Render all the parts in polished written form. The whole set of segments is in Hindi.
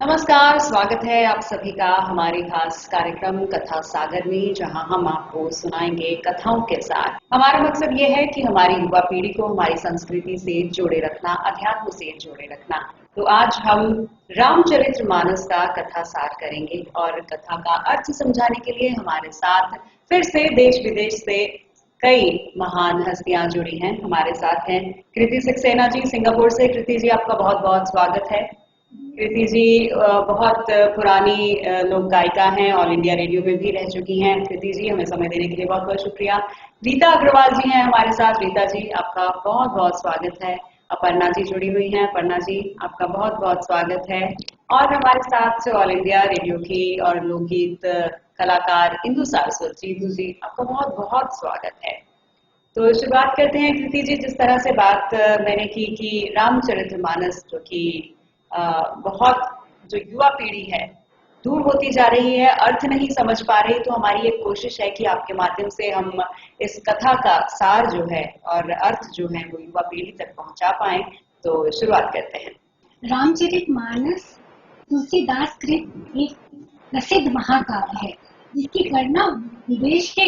नमस्कार, स्वागत है आप सभी का हमारे खास कार्यक्रम कथा सागर में, जहां हम आपको सुनाएंगे कथाओं के साथ। हमारा मकसद ये है कि हमारी युवा पीढ़ी को हमारी संस्कृति से जोड़े रखना, अध्यात्म से जोड़े रखना। तो आज हम रामचरितमानस का कथा सार करेंगे और कथा का अर्थ समझाने के लिए हमारे साथ फिर से देश विदेश से कई महान हस्तियां जुड़ी हैं। हमारे साथ हैं कृति सक्सेना जी सिंगापुर से। कृति जी, आपका बहुत बहुत स्वागत है। कृति जी बहुत पुरानी लोक गायिका हैं, ऑल इंडिया रेडियो में भी रह चुकी हैं। कृति जी, हमें समय देने के लिए बहुत बहुत शुक्रिया। रीता अग्रवाल जी हैं हमारे साथ। रीता जी, आपका बहुत बहुत स्वागत है। अपर्णा जी जुड़ी हुई हैं। अपर्णा जी, आपका बहुत बहुत स्वागत है। और हमारे साथ ऑल इंडिया रेडियो की और लोकगीत कलाकार इंदु सारस्वत जी। इंदु जी, आपका बहुत बहुत स्वागत है। तो शुरुआत करते हैं कृति जी, जिस तरह से बात मैंने की कि रामचरितमानस जो कि बहुत जो युवा पीढ़ी है दूर होती जा रही है, अर्थ नहीं समझ पा रही, तो हमारी एक कोशिश है कि आपके माध्यम से हम इस कथा का सार जो है और अर्थ जो है वो युवा पीढ़ी तक पहुंचा पाए। तो शुरुआत करते हैं। रामचरितमानस तुलसीदास कृत एक प्रसिद्ध महाकाव्य है, जिसकी गणना विदेश के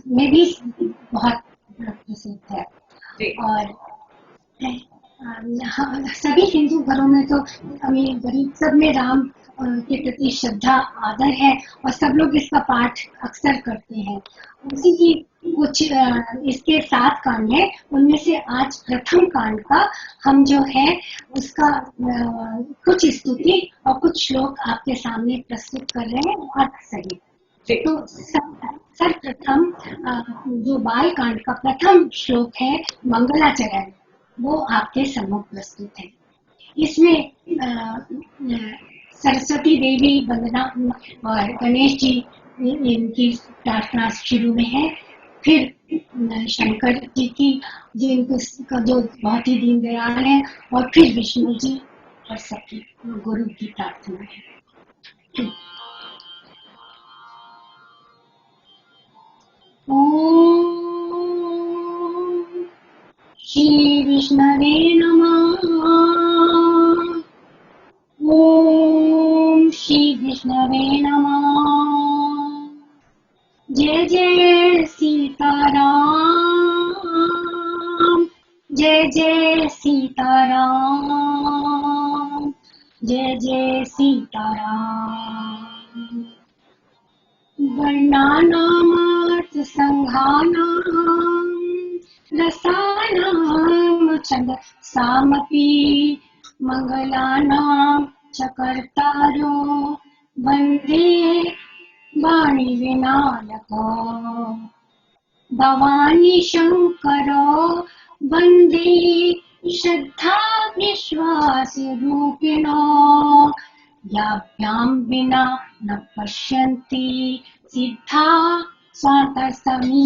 में भी बहुत प्रसिद्ध है। जी। और सभी हिंदू घरों में तो अमीर गरीब सब में राम के प्रति श्रद्धा आदर है और सब लोग इसका पाठ अक्सर करते हैं। उसी की कुछ इसके 7 कांड हैं, उनमें से आज प्रथम कांड का हम जो है उसका कुछ स्तुति और कुछ श्लोक आपके सामने प्रस्तुत कर रहे हैं अर्थ सहित। तो सर्वप्रथम जो बाल कांड का प्रथम श्लोक है मंगलाचरण, वो आपके सम्मुख प्रस्तुत है। इसमें सरस्वती देवी वंदना और गणेश जी इनकी प्रार्थना शुरू में है। फिर शंकर जी की जो बहुत ही दीनदयाल है, और फिर विष्णु जी और सबकी गुरु की प्रार्थना है। ओम श्री विष्णवे नमः। ओम श्री विष्णवे नमः। जय जय सीताराम, जय जय सीताराम, जय जय सीताराम। वर्णानामर्थ संघानां रसानां छंद सामपि मंगलानां च कर्तारो वन्दे वाणी विनायको भवानी शंकरो वन्दे श्रद्धा विश्वास रूपिणो याभ्यां विना न पश्यन्ति सिद्धा स्वातसमीश्वरम्।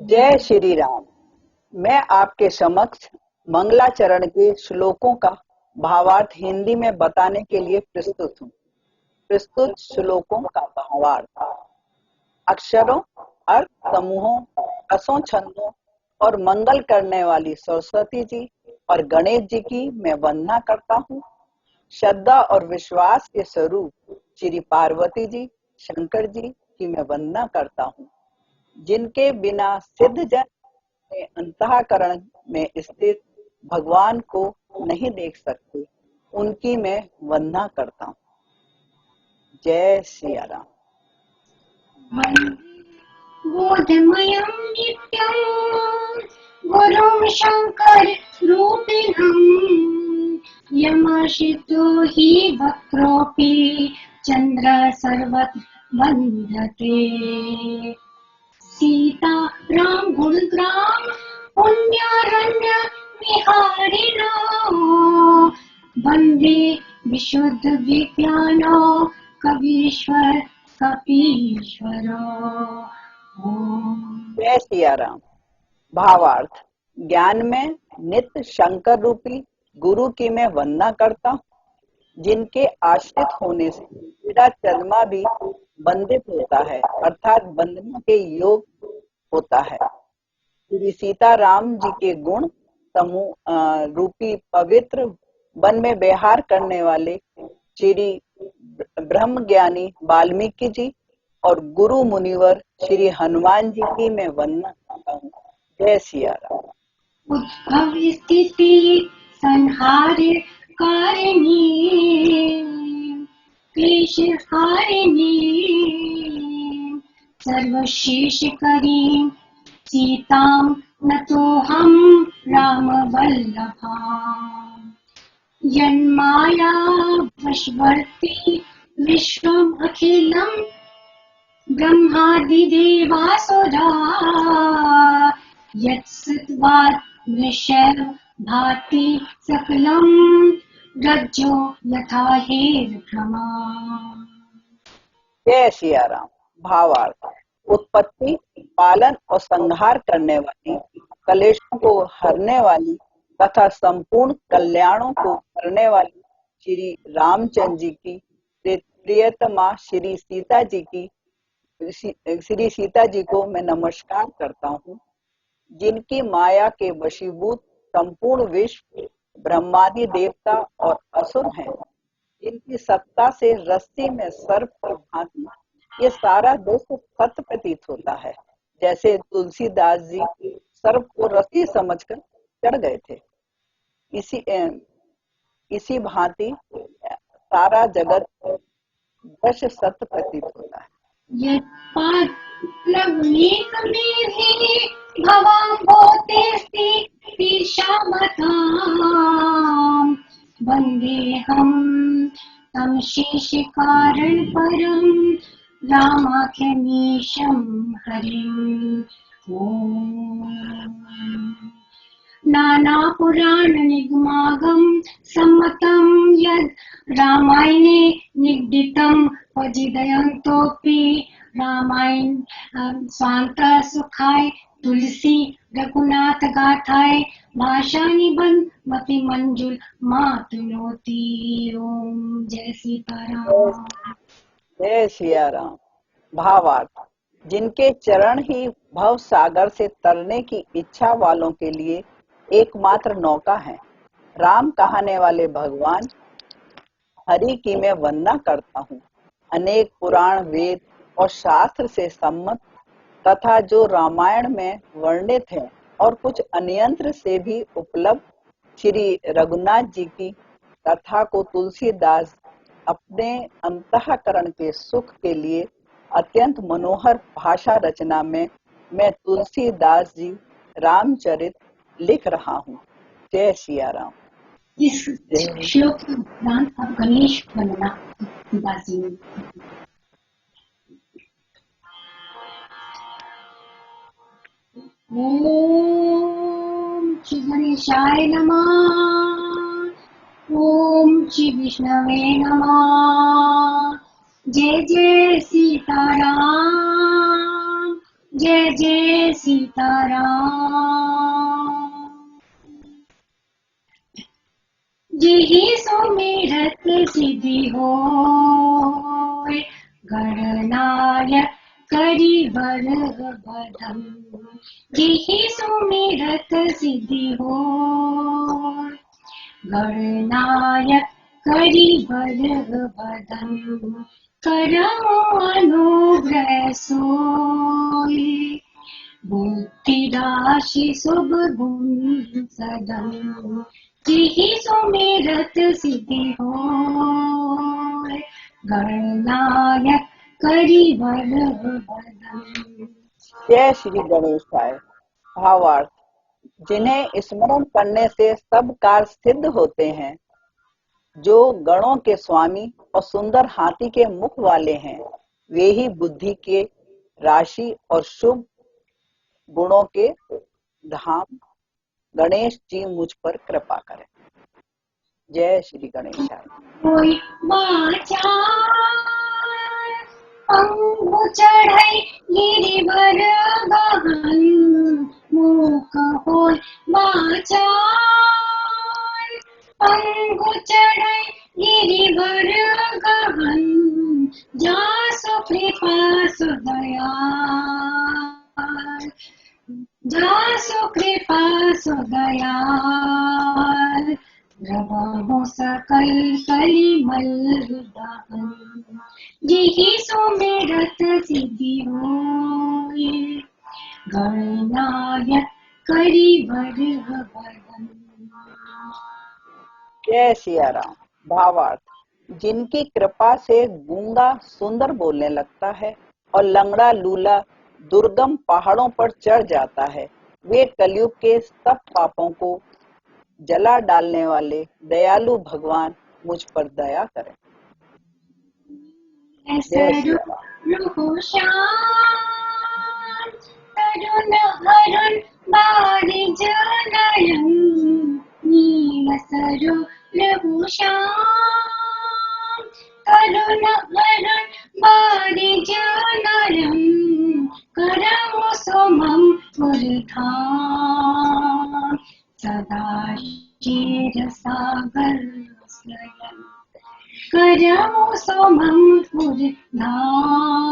जय श्री राम। मैं आपके समक्ष मंगलाचरण के श्लोकों का भावार्थ हिंदी में बताने के लिए प्रस्तुत हूँ। प्रस्तुत श्लोकों का भावार्थ अक्षरों, अर्थ समूहों, रसों, छंदों और मंगल करने वाली सरस्वती जी और गणेश जी की मैं वंदना करता हूँ। श्रद्धा और विश्वास के स्वरूप श्री पार्वती जी, शंकर जी की मैं वंदना करता हूँ। जिनके बिना सिद्ध जन अंतःकरण में स्थित भगवान को नहीं देख सकते, उनकी मैं वंदना करता हूँ। जय सिया राम। बोधमयं नित्यं गुरुं शंकर रूपिणं यमाशितो हि वक्रोऽपि चंद्र सर्वत्र वन्दते। सीता राम गुणग्राम पुण्यारण्य विहारिणो वन्दे विशुद्ध विज्ञानो कवीश्वर कपीश्वरो। जय सिया राम। भावार्थ ज्ञान में नित्य शंकर रूपी गुरु की मैं वंदना करता हूँ, जिनके आश्रित होने से मेरा चरमा भी बंदित होता है, अर्थात बंधनों के योग होता है। श्री सीताराम जी के गुण समूह रूपी पवित्र वन में विहार करने वाले श्री ब्रह्म ज्ञानी वाल्मीकि जी और गुरु मुनिवर श्री हनुमान जी की मैं वंदना करता हूँ। जय सिया राम। उद्भव स्थिति संहार कारिणी क्लेश हारिणी सर्वशेष करी सीतां नतोऽहं राम वल्लभा यन्माया वशवर्ती विश्वम् अखिलम् ब्रह्मादिदेवासुरा यत्सत्त्वात् दृश्यं भाति सकलं रज्जो यथा हेरभ्रमा। जय सिया राम। भावार्थ: उत्पत्ति, पालन और संहार करने वाली, कलेशों को हरने वाली तथा संपूर्ण कल्याणों को करने वाली श्री रामचंद्र जी की प्रियतमा श्री सीता जी को मैं नमस्कार करता हूँ, जिनकी माया के वशीभूत संपूर्ण विश्व ब्रह्मादि देवता और असुर हैं, जिनकी सत्ता से रस्सी में सर्प की भांति ये सारा दृश्य सत्य प्रतीत होता है। जैसे तुलसीदास जी सर्प को रस्सी समझकर चढ़ गए थे, इसी भांति सारा जगत दृश्य सत्य प्रतीत होता है। वन्देऽहं तं शेषकारण परं रामाख्यमीशं हरिम्। नानापुराणनिगमागम सम्मतं यद् रामायणे निगदितं वजिदयन्तोऽपि रामायण स्वान्त सुखाय तुलसी रघुनाथ गाथाय भाषा निबंध मति मंजुल मातुनोति। ओम जय सीताराम। जय सिया राम। भावार्थ: जिनके चरण ही भव सागर से तरने की इच्छा वालों के लिए एकमात्र नौका है, राम कहने वाले भगवान हरि की मैं वंदना करता हूँ। अनेक पुराण, वेद और शास्त्र से सम्मत तथा जो रामायण में वर्णित है और कुछ अन्यंत्र से भी उपलब्ध श्री रघुनाथ जी की कथा को तुलसीदास अपने अंतःकरण के सुख के लिए अत्यंत मनोहर भाषा रचना में मैं तुलसीदास जी रामचरित लिख रहा हूँ। जय सिया राम। इस श्लोक के उपरांत अब गणेश वंदना तुलसीदास जी। ओम श्री गणेशाय नमः। ओम श्री विष्णवे नमः। जय जय सीताराम, जय जय सीताराम। जेहि सुमिरत सिद्धि होय, गणनायक करि बर बधम। जेहि सुमिरत सिद्धि होय, गणनायक करि बर बधम। करहु अनुग्रह सोय, बुद्धि राशि शुभ गुण सदम। जेहि सुमिरत सिद्धि होय, गणनायक करि बर बधम। जय श्री गणेशाय। भावार्थ: जिन्हें स्मरण करने से सब कार्य सिद्ध होते हैं, जो गणों के स्वामी और सुंदर हाथी के मुख वाले हैं, वे ही बुद्धि के राशि और शुभ गुणों के धाम। गणेश जी मुझ पर कृपा करें। जय श्री गणेशाय। कोई वाचा अंगु चढ़ाई गिरिवर गहन, मूक होय वाचा अंगु चढ़ाई गिरिवर गहन। जासु कृपा सुदयाल, जासु कृपा सुदयाल। प्रभु सकल कलिमल दहन जेहि सुमिरत सिद्धि होय गणनायक करि बरह बदन। जय सिया राम। भावार्थ, जिनकी कृपा से गूंगा सुंदर बोलने लगता है और लंगड़ा लूला दुर्गम पहाड़ों पर चढ़ जाता है, वे कलयुग के सब पापों को जला डालने वाले दयालु भगवान मुझ पर दया करें। जय सिया राम। तरुण हरुण बारिज नयन नील सरुलभूषाण तरुण हरुण बारिज नयन करमु सुमं पुरधाम सदा क्षीर सागर स्नयन करमु सुमं पुरधाम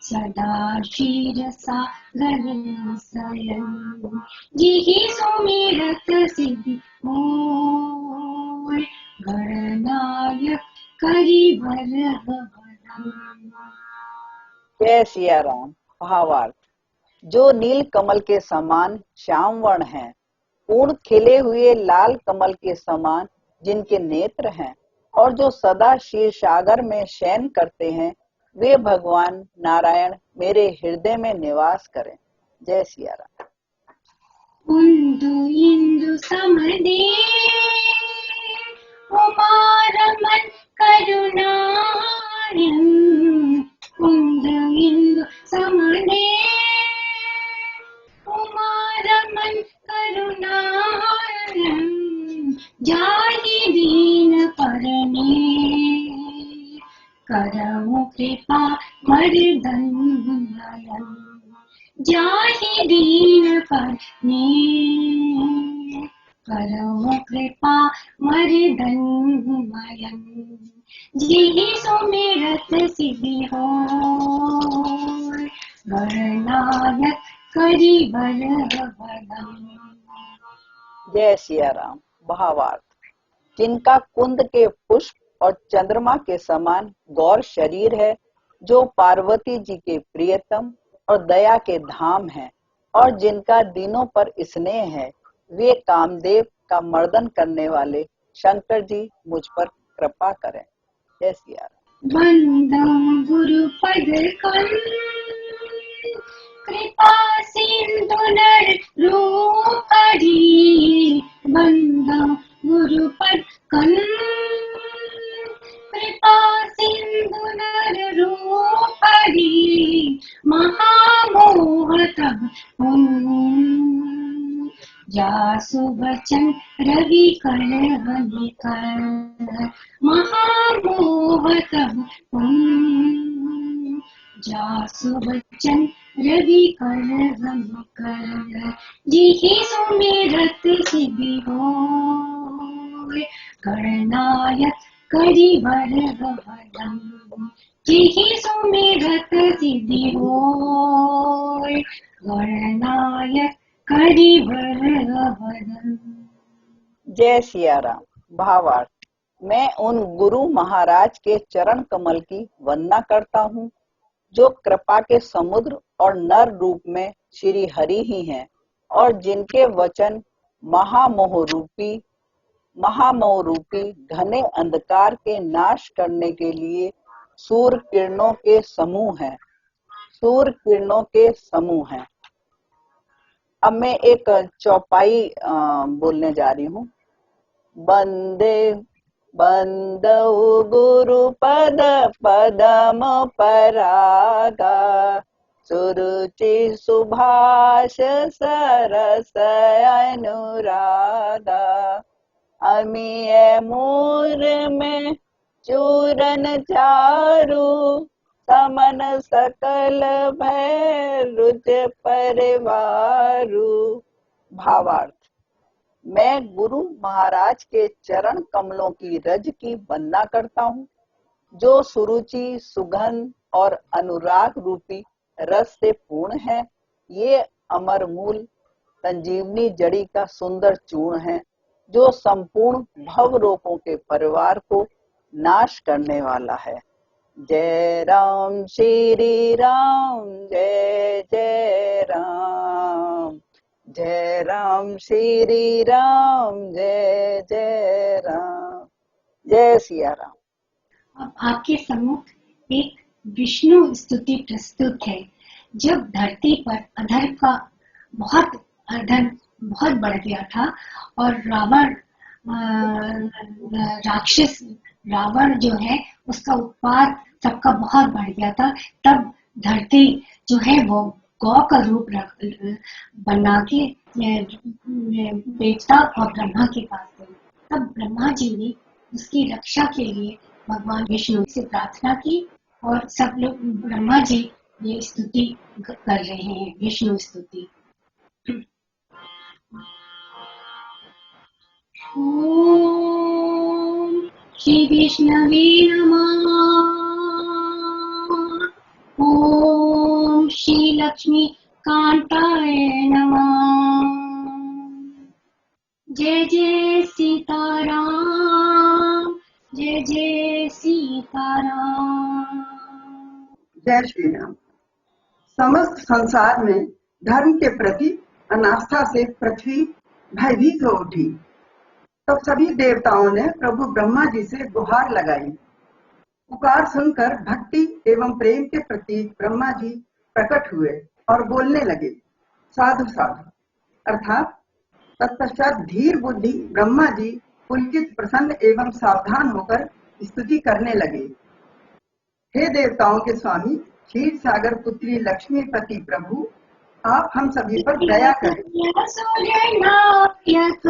सदा क्षीर सागर शयन जेहि सुमिरत सिद्धि होय गणनायक करि बरह बदन। जय सिया राम। भावार्थ, जो नील कमल के समान श्याम वर्ण हैं, पूर्ण खिले हुए लाल कमल के समान जिनके नेत्र हैं और जो सदा क्षीर सागर में शयन करते हैं, वे भगवान नारायण मेरे हृदय में निवास करें। जय सिया राम। उंदु इंदु समदे उमारमन करुणारं उंदु इंदु समदे उमारमन करुणारं जाहि दीन परने करमु कृपा मर्दन नयन जाहि दीन परने करमु कृपा मर्दन नयन जेहि सुमिरत सिद्धि होय गणनायक करि बरह बदन। जय सिया राम। भावार्थ, जिनका कुंद के पुष्प और चंद्रमा के समान गौर शरीर है, जो पार्वती जी के प्रियतम और दया के धाम हैं और जिनका दिनों पर स्नेह है, वे कामदेव का मर्दन करने वाले शंकर जी मुझ पर कृपा करें। जय सिया राम। वंदं गुरुपद कंद कृपा सिंधु नर रूप हरि वंदं गुरुपद कंद कृपा सिंधु नर रूप हरि महामोह तब जासु बचन रवि कर हनि कर महामोह तब जासु बचन रवि कर हनि कर जेहि सुमिरत सिद्धि होय गणनायक करि बरह बदन जेहि सुमिरत सिद्धि होय गणनायक करि बरह बदन। जय सिया राम। भावार्थ, मैं उन गुरु महाराज के चरण कमल की वंदना करता हूँ, जो कृपा के समुद्र और नर रूप में श्री हरि ही हैं और जिनके वचन महामोह रूपी घने अंधकार के नाश करने के लिए सूर्य किरणों के समूह हैं। अब मैं एक चौपाई बोलने जा रही हूँ। बंदौ गुरु पद पदम परागा सुरुचि सुभाष सरस अनुरागा अमीय मूर में चूरन चारु समन सकल भय रुच परिवारु। भावार्थ, मैं गुरु महाराज के चरण कमलों की रज की वंदना करता हूँ, जो सुरुचि सुगंध और अनुराग रूपी रस से पूर्ण है। ये अमर मूल संजीवनी जड़ी का सुंदर चूर्ण है, जो संपूर्ण भवरोगों के परिवार को नाश करने वाला है। जय राम श्री राम, जय जय राम, जय राम श्री राम, जय जय राम, जय सिया राम। अब आपके सम्मुख एक विष्णु स्तुति प्रस्तुत है। जब धरती पर अधर्म का बहुत बढ़ गया था और राक्षस रावण जो है उसका उत्पात सबका बहुत बढ़ गया था, तब धरती जो है वो गौ का रूप बना के देवता और ब्रह्मा के पास गई। तब ब्रह्मा जी ने उसकी रक्षा के लिए भगवान विष्णु से प्रार्थना की और सब लोग ब्रह्मा जी ये स्तुति कर रहे हैं, विष्णु स्तुति। ओम श्री विष्णवे नमः। ओम श्री लक्ष्मी कांताय नमः। जय जय सीताराम, जय जय सीताराम। जय श्री राम। समस्त संसार में धर्म के प्रति अनास्था से पृथ्वी भयभीत हो उठी। तब सभी देवताओं ने प्रभु ब्रह्मा जी से गुहार लगाई। पुकार सुनकर भक्ति एवं प्रेम के प्रति ब्रह्मा जी प्रकट हुए और बोलने लगे, साधु साधु। अर्थात तत्पश्चात धीर बुद्धि ब्रह्मा जी पुलकित प्रसन्न एवं सावधान होकर स्तुति करने लगे। हे देवताओं के स्वामी क्षीर सागर पुत्री लक्ष्मीपति प्रभु, आप हम सभी पर दया करें। सूर्यनायक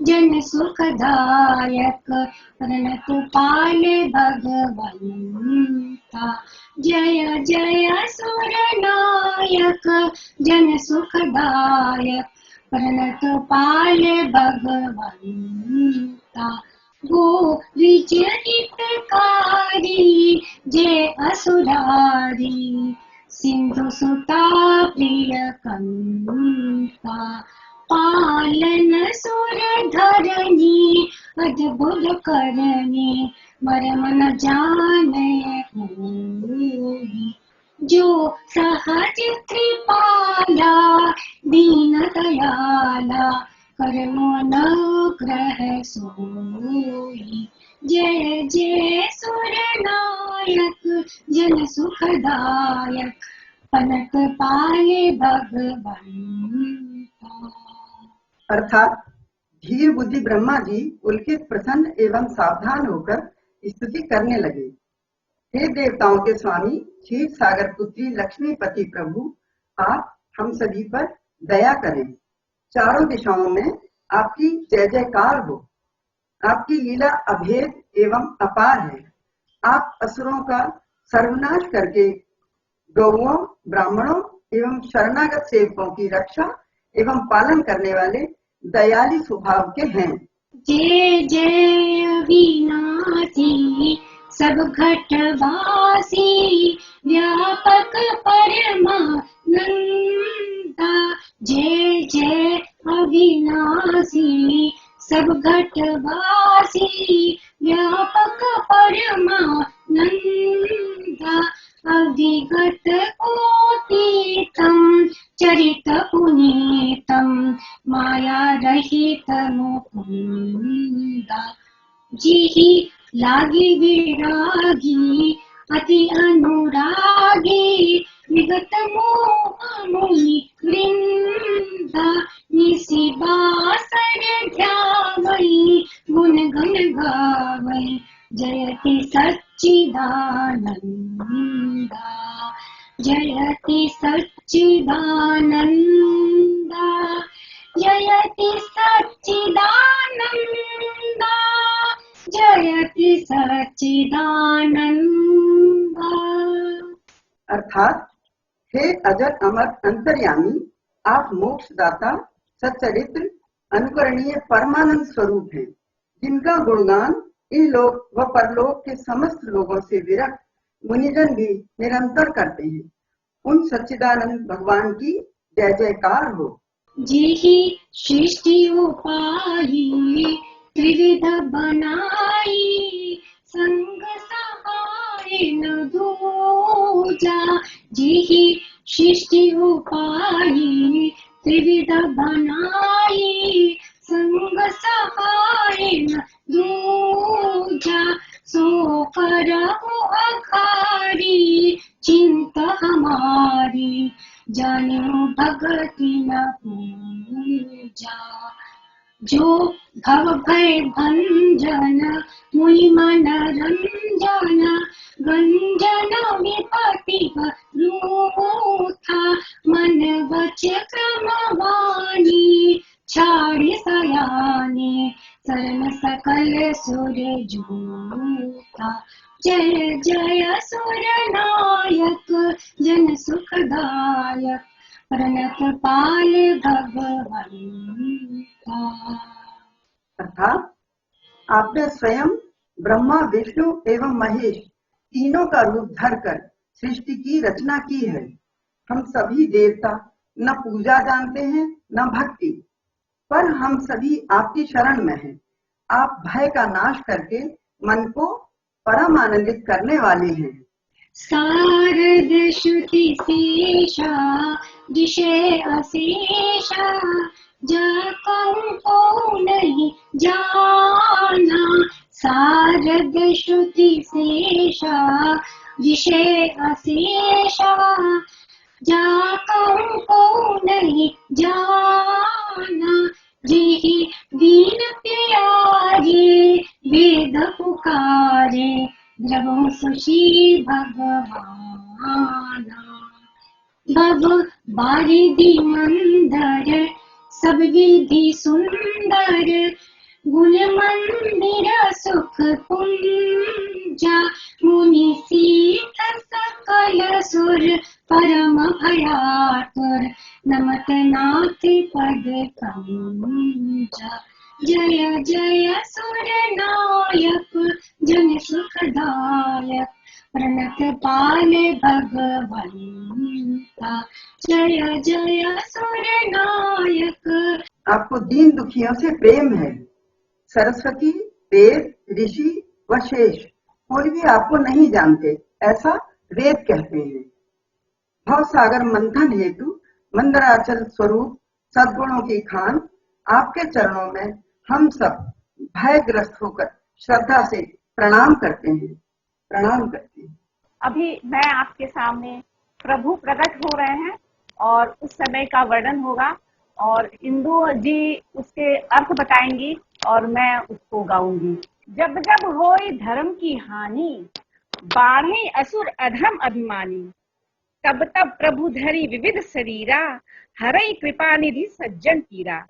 जन सुखदायक प्रणत पाले भगवंता। जय जय सूर्यनायक जन सुखदायक प्रणत पाले भगवंता। गो विजय हितकारी जय असुरारी सिंधु सुता प्रिय कंता। पालन सुर धरनी अद्भुत करनी मरम न जाने कोई। जो सहज कृपाला दीन दयाला करमो अनुग्रह सोई। जय जय सूर्यनायक जन सुखदायक पनत पाए भगवंता। अर्थात धीर बुद्धि ब्रह्मा जी पुलकित प्रसन्न एवं सावधान होकर स्तुति करने लगे। हे देवताओं के स्वामी क्षीर सागर पुत्री लक्ष्मीपति प्रभु, आप हम सभी पर दया करें। चारों दिशाओं में आपकी जय जयकार हो। आपकी लीला अभेद एवं अपार है। आप असुरों का सर्वनाश करके गौओं, ब्राह्मणों एवं शरणागत सेवकों की रक्षा एवं पालन करने वाले दयालु स्वभाव के हैं। जय जय अविनाशी सब घटवासी व्यापक परमानंदा। जय जय अविनाशी सब घटवासी व्यापक परमानंदा। अविगत कोटितम चरित पुनीतम माया रहित मुकुंदा। जी लागी विरागी अति अनुरागी विगत मोह मुनि वृंदा। निसी बासर ध्यावई गुण गण गावई जयति सच्चिदानंदा। जयति सच्चिदानंदा। जयति सच्चिदानंदा। जयति सच्चिदानंदा। अर्थात हे अजर अमर अंतर्यामी, आप मोक्षदाता सच्चरित्र अनुकरणीय परमानंद स्वरूप हैं, जिनका गुणगान इन लोक व परलोक के समस्त लोगों से विरक्त मुनिजन भी निरंतर करते हैं। उन सच्चिदानंद भगवान की जय जयकार हो। जी सृष्टि उपाई बनाई, संग सहाय न दूजा, जिहि सृष्टि उपाई, त्रिविध बनाई, संग सहाय न दूजा, सो करहु अखारी, चिंत हमारी, जानियो भगति न पूजा। जो भव भय भंजन, मुनि मन रंजन, गंजन विपति रूथा, मन वच क्रम वाणी, छाड़ी सयाने, शरण सकल सुर जूथा। जय जय सुर नायक, जन सुखदायक, प्रणत पाल भगवंता। अर्थात आपने स्वयं ब्रह्मा, विष्णु एवं महेश तीनों का रूप धरकर सृष्टि की रचना की है। हम सभी देवता न पूजा जानते हैं न भक्ति, पर हम सभी आपकी शरण में हैं। आप भय का नाश करके मन को परम आनंदित करने वाले हैं। शारद श्रुति शेषा, दिशे अशेषा, जाकं को नहीं जाना। शारद श्रुति शेषा, दिशे अशेषा, जाकं को नहीं जाना। जिहि दीन प्यारे, वेद पुकारे, द्रवो सुशी भगवाना। भव बारिधि मंदर, सब विधि सुंदर, गुण मंदिर सुख पुंजा। मुनि सीत सकल सुर, परम भयातुर, नमत नाथ पद कंजा। जय जय सुर नायक, जन सुखदायक, प्रणत पाल भगवंता। जय जय सुर नायक। आपको दीन दुखियों से प्रेम है। सरस्वती, वेद, ऋषि व शेष कोई भी आपको नहीं जानते, ऐसा वेद कहते हैं। भव सागर मंथन हेतु मंदराचल स्वरूप सद्गुणों की खान, आपके चरणों में हम सब भयग्रस्त होकर श्रद्धा से प्रणाम करते हैं। अभी मैं आपके सामने प्रभु प्रकट हो रहे हैं और उस समय का वर्णन होगा और इंदु जी उसके अर्थ बताएंगी और मैं उसको गाऊंगी। जब जब होई धर्म की हानि, बाढ़े असुर अधर्म अभिमानी, तब तब प्रभु धरी विविध शरीरा, हरई कृपा निधि सज्जन पीरा।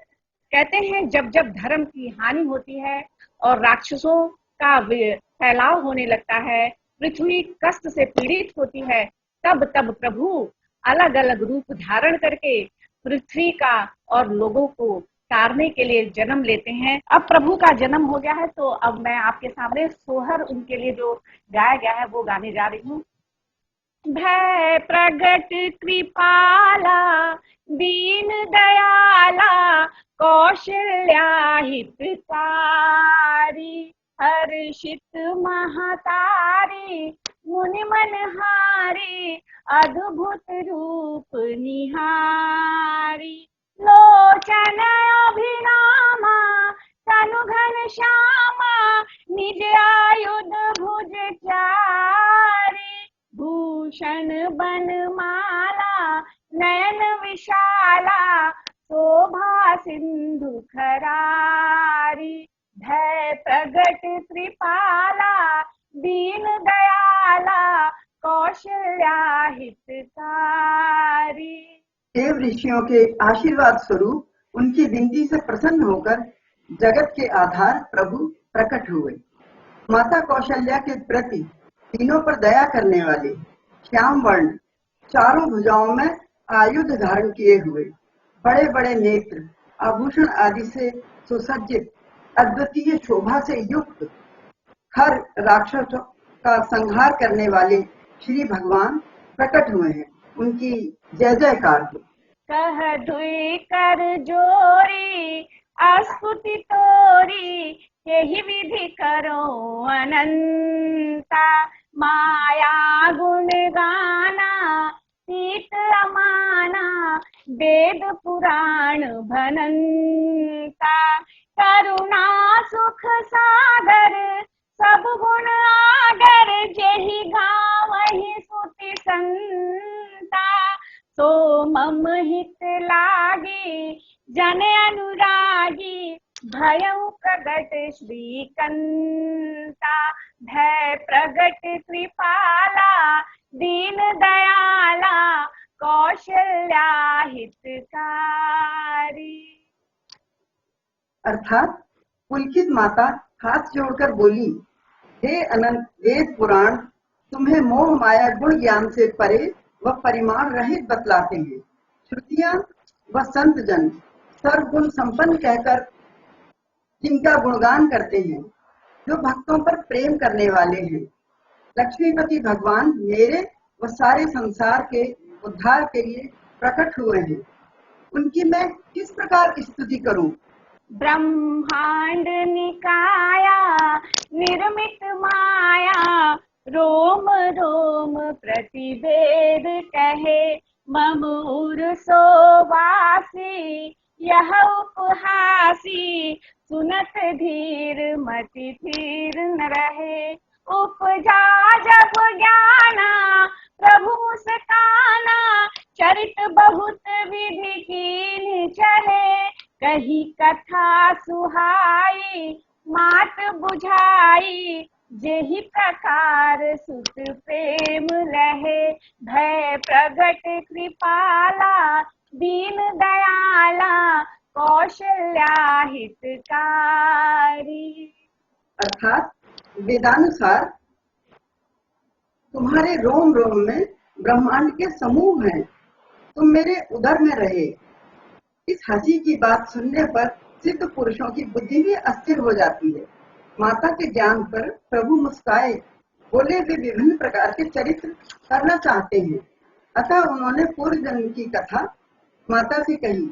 कहते हैं जब जब धर्म की हानि होती है और राक्षसों का फैलाव होने लगता है, पृथ्वी कष्ट से पीड़ित होती है, तब तब प्रभु अलग अलग रूप धारण करके पृथ्वी का और लोगों को तारने के लिए जन्म लेते हैं। अब प्रभु का जन्म हो गया है तो अब मैं आपके सामने सोहर उनके लिए जो गाया गया है वो गाने जा रही हूँ। भय प्रगट कृपाला, दीन दयाला, कौशल्या हितकारी, हर्षित महतारी, मुनि मनहारी, अद्भुत रूप निहारी। लोचन अभिरामा, तनु घन श्यामा, निज आयुध भुज चारी, भूषण बनमाला, नयन विशाला, शोभा सिंधु खरारी। भय प्रगट कृपाला, दीन दयाला, कौशल्या हितकारी। देव ऋषियों के आशीर्वाद स्वरूप उनकी विनती से प्रसन्न होकर जगत के आधार प्रभु प्रकट हुए। माता कौशल्या के प्रति तीनों पर दया करने वाले, श्याम वर्ण, चारों भुजाओं में आयुध धारण किए हुए, बड़े बड़े नेत्र, आभूषण आदि से सुसज्जित, अद्वितीय शोभा से युक्त, हर राक्षस का संहार करने वाले श्री भगवान प्रकट हुए हैं। उनकी जय जयकार हो। कह धुई कर जोरी, अस्तुति तोरी, यही विधि करो अनंता, माया गुण गाना सीत अमाना, वेद पुराण भनंता। करुणा सुख सागर सब गुण आगर, जेहि गावहि स्तुति संता। सो मम हित लागी जन अनुरागी, भयउ प्रगट श्रीकंता। भय प्रगट कृपाला दीन दयाला, कौशल्या हितकारी। अर्थात पुलकित माता हाथ जोड़कर बोली, हे अनंत वेद पुराण, तुम्हें मोह माया गुण ज्ञान से परे व परिमाण रहित बतलाते हैं। श्रुतियां व संत जन सर्वगुण संपन्न कहकर जिनका गुणगान करते हैं, जो भक्तों पर प्रेम करने वाले हैं। लक्ष्मीपति भगवान मेरे व सारे संसार के उद्धार के लिए प्रकट हुए हैं। उनकी मैं किस प्रकार स्तुति करूं? ब्रह्मांड निकाया निर्मित माया, रोम रोम प्रतिवेद कहे। मम उरसो वासी यह उपहासी, सुनत धीर मति थीर न रहे। उपजा जब ज्ञाना प्रभु मुस्काना, चरित बहुत विधि कीन्ह चले। कही कथा सुहाई मात बुझाई, जेहि प्रकार सुत प्रेम लहे। भय प्रगट कृपाला दीन दयाला, कौशल्या हितकारी। अर्थात वेदानुसार तुम्हारे रोम रोम में ब्रह्मांड के समूह हैं। तुम मेरे उदर में रहे। इस हंसी की बात सुनने पर सिद्ध पुरुषों की बुद्धि भी अस्थिर हो जाती है। माता के ज्ञान पर प्रभु मुस्काए, बोले वे विभिन्न प्रकार के चरित्र करना चाहते हैं। अतः उन्होंने पूर्व जन्म की कथा माता से कही,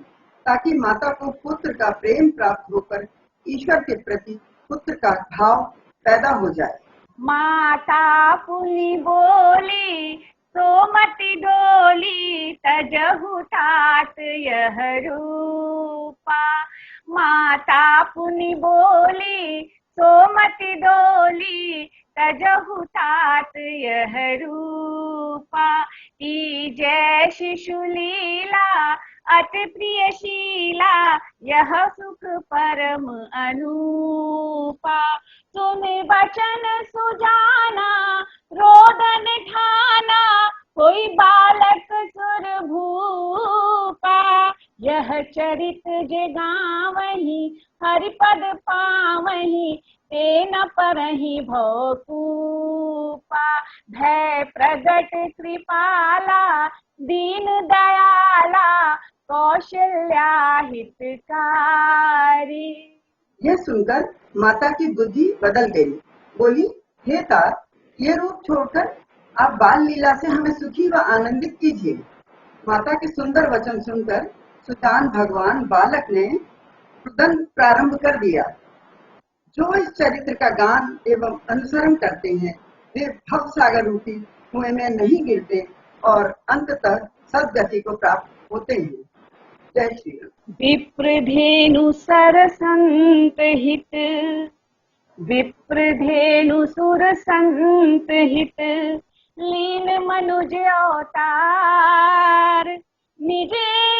ताकि माता को पुत्र का प्रेम प्राप्त होकर ईश्वर के प्रति पुत्र का भाव पैदा हो जाए। माता पुनि बोली सोमति डोली, तजहु तात यह रूपा। माता पुनि बोली सोमति डोली, तजहु तात यह रूपा। ई जय शिशु लीला अति प्रिय शीला, यह सुख परम अनूपा। सुन वचन सुजाना रोदन ठाना, कोई बालक सुर भूपा। यह चरित जे गावहि हरिपद पावहि, ते न परहि भवकूपा। भय प्रगट कृपाला दीन दयाला, कौशल्या हितकारी। यह सुनकर माता की बुद्धि बदल गई। बोली, हे तात, ये रूप छोड़कर आप बाल लीला से हमें सुखी व आनंदित कीजिए। माता के सुंदर वचन सुनकर सुजान भगवान बालक ने रुदन प्रारंभ कर दिया। जो इस चरित्र का गान एवं अनुसरण करते हैं, वे भव सागर रूपी कुएं में नहीं गिरते और अंततः सद्गति को प्राप्त होते हैं। जय श्री राम। विप्रधेनु सरसंत हित, विप्रधेनु सुर संत हित। लीन मनुज अवतार, निज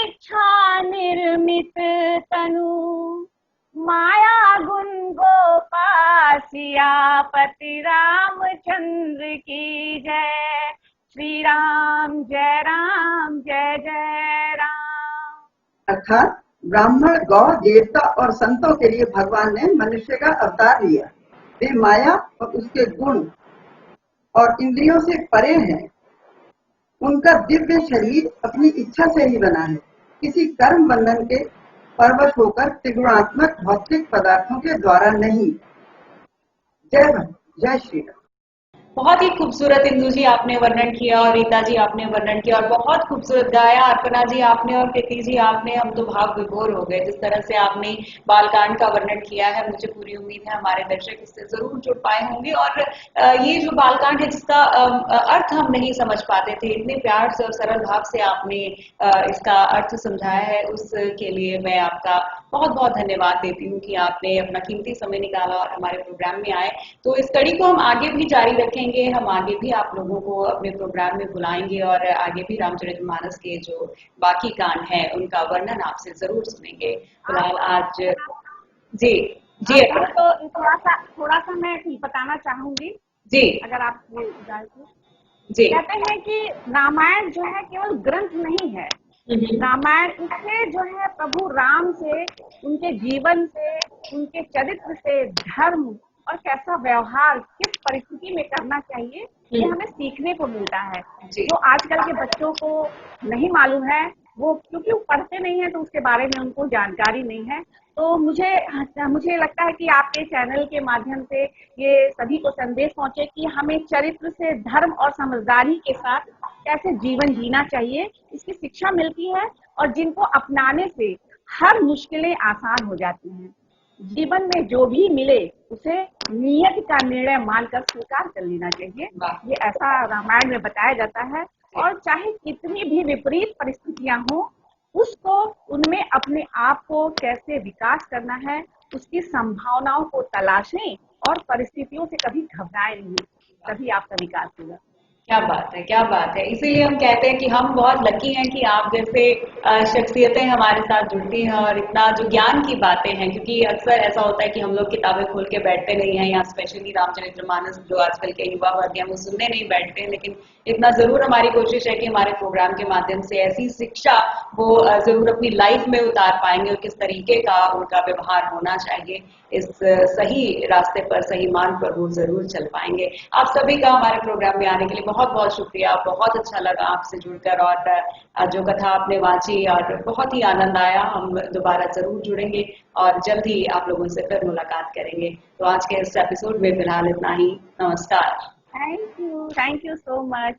इच्छा निर्मित तनु। माया गुण गोपासिया, पति रामचंद्र की जय। श्री राम जय राम, जय जय राम। अर्थात ब्राह्मण, गौ, देवता और संतों के लिए भगवान ने मनुष्य का अवतार लिया। वे माया और उसके गुण और इंद्रियों से परे हैं। उनका दिव्य शरीर अपनी इच्छा से ही बना है, किसी कर्म बंधन के परवश होकर त्रिगुणात्मक भौतिक पदार्थों के द्वारा नहीं। जय भक्त, जय श्री राम। बहुत ही खूबसूरत इंदु जी आपने वर्णन किया और रीता जी आपने वर्णन किया और बहुत खूबसूरत गाया अर्पणा जी आपने और कृति जी आपने। हम तो भाव विभोर हो गए जिस तरह से आपने बालकांड का वर्णन किया है। मुझे पूरी उम्मीद है हमारे दर्शक इससे जरूर जुड़ पाए होंगे। और ये जो बालकांड है जिसका अर्थ हम नहीं समझ पाते थे, इतने प्यार से और सरल भाव से आपने इसका अर्थ समझाया है, उसके लिए मैं आपका बहुत बहुत धन्यवाद देती हूँ कि आपने अपना कीमती समय निकाला और हमारे प्रोग्राम में आए। तो इस कड़ी को हम आगे भी जारी रखेंगे, हम आगे भी आप लोगों को अपने प्रोग्राम में बुलाएंगे और आगे भी रामचरितमानस के जो बाकी कांड हैं उनका वर्णन आपसे जरूर सुनेंगे। फिलहाल आज जी जी तो थोड़ा सा मैं बताना चाहूंगी जी, अगर आप इजाजत जी। कहते हैं कि रामायण जो है केवल ग्रंथ नहीं है। रामायण इससे जो है प्रभु राम से, उनके जीवन से, उनके चरित्र से, धर्म और कैसा व्यवहार किस परिस्थिति में करना चाहिए ये हमें सीखने को मिलता है, जो आजकल के बच्चों को नहीं मालूम है। वो क्योंकि वो पढ़ते नहीं है तो उसके बारे में उनको जानकारी नहीं है। तो मुझे लगता है कि आपके चैनल के माध्यम से ये सभी को संदेश पहुंचे कि हमें चरित्र से, धर्म और समझदारी के साथ कैसे जीवन जीना चाहिए, इसकी शिक्षा मिलती है और जिनको अपनाने से हर मुश्किलें आसान हो जाती हैं। जीवन में जो भी मिले उसे नियत का निर्णय मानकर स्वीकार कर लेना चाहिए। ये ऐसा रामायण में बताया जाता है। और चाहे कितनी भी विपरीत परिस्थितियां हो, उसको उनमें अपने आप को कैसे विकास करना है, उसकी संभावनाओं को तलाशें और परिस्थितियों से कभी घबराए नहीं, तभी आपका विकास होगा। क्या बात है, क्या बात है। इसीलिए हम कहते हैं कि हम बहुत लकी हैं कि आप जैसे शख्सियतें हमारे साथ जुड़ती हैं और इतना जो ज्ञान की बातें हैं, क्योंकि अक्सर ऐसा होता है कि हम लोग किताबें खोल के बैठते नहीं हैं, या स्पेशली रामचरितमानस जो आजकल के युवा वर्ग हैं वो सुनने नहीं बैठते हैं। लेकिन इतना जरूर हमारी कोशिश है कि हमारे प्रोग्राम के माध्यम से ऐसी शिक्षा वो जरूर अपनी लाइफ में उतार पाएंगे और किस तरीके का उनका व्यवहार होना चाहिए, इस सही रास्ते पर, सही मार्ग पर वो जरूर चल पाएंगे। आप सभी का हमारे प्रोग्राम में आने के लिए बहुत बहुत शुक्रिया। बहुत अच्छा लगा आपसे जुड़कर और जो कथा आपने वांची और बहुत ही आनंद आया। हम दोबारा जरूर जुड़ेंगे और जल्द ही आप लोगों से फिर मुलाकात करेंगे। तो आज के इस एपिसोड में फिलहाल इतना ही। नमस्कार। Thank you so much.